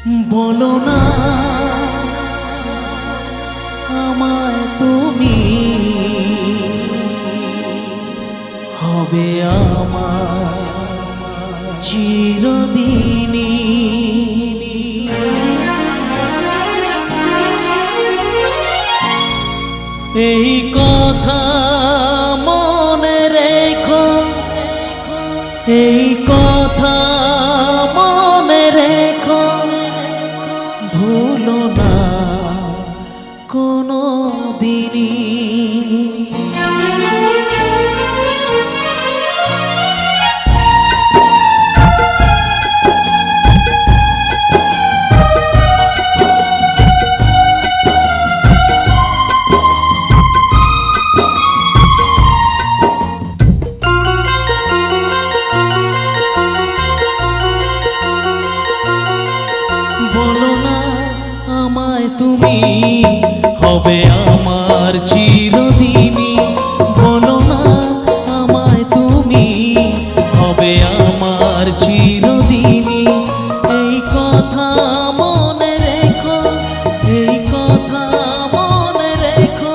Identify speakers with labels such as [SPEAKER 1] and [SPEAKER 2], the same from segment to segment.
[SPEAKER 1] বলো না আমায় তুমি, হবে আমার চিরদিনী। এই কথা মনে রেখো, এই কথা মনে রেখো, ভুলো না কোনো দিনই। বলো না আমায় তুমি, হবে আমার চিরদিনী। বলো না আমায় তুমি, হবে আমার চিরদিনী। এই কথা মনে রেখো, এই কথা মনে রেখো,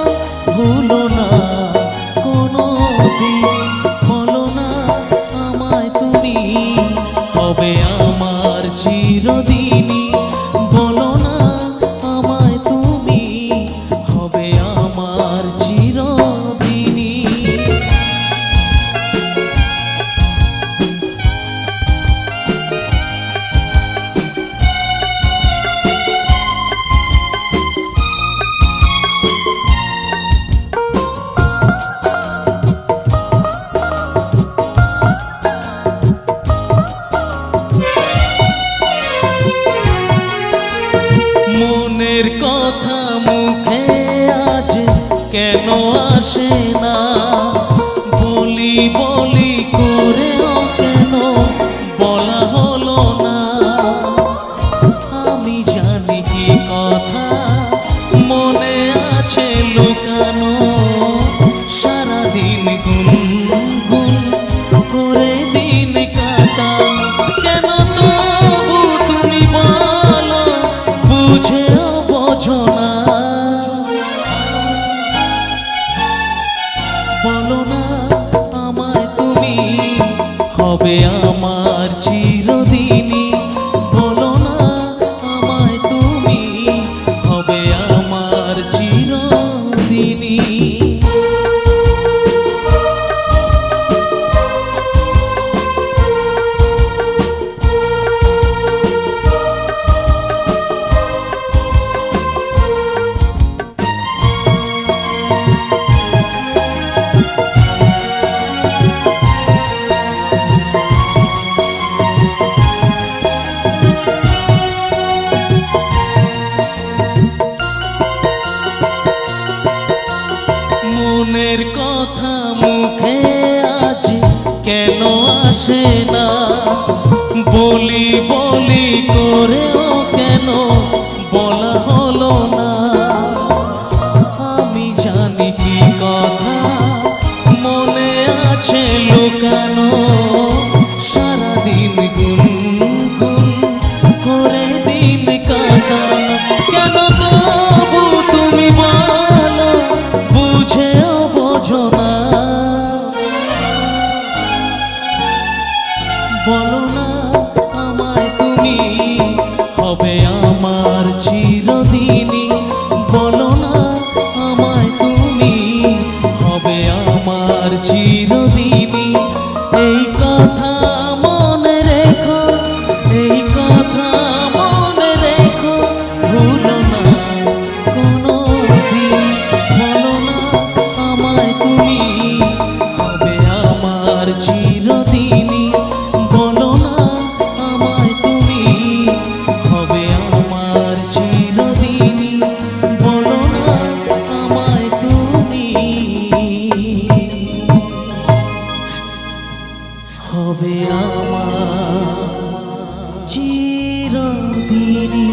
[SPEAKER 1] ভুলো না কোনো দিন। বলো না আমায় তুমি, হবে আমার চিরদিনী। বলো না আমায় তুমি, হবে আমার চিরদিনী। মনের কথা মুখে আজ কেন আসে না, বলি বলি করেও কেন বলা হলো না। আমি জানি কি কথা মনে আছে লুকানো, সারাদিন গুনগুন করে দিন কাটানো। কেন তবু তুমি বলো, বুঝেও বোঝো না। বলো না আমায় তুমি, হবে আমার চিরদিনী। বলো না আমায় তুমি, হবে আমার চিরদিনী। মনের কথা মুখে আজ কেন আসে না, বলি বলি করেও কেন বলা হলো না। আমি জানি কি কথা মনে আছে লুকানো, সারাদিন গুনগুন করে দিন কাটানো। কেন তবু তুমি বলো, বুঝেও বোঝো না। বলো না আমায় তুমি, হবে আমার চিরদিনী। বলো না আমায় তুমি, হবে আমার চিরদিনী। এই কথা মনে রেখো, এই কথা মনে রেখো, ভুলো না কোনো দিন। বলো না আমায় তুমি, হবে আমার চিরদিনী। বলো না আমায় তুমি, হবে আমার চিরদিনী। বলো না আমায় তুমি, হবে আমার চিরদিনী।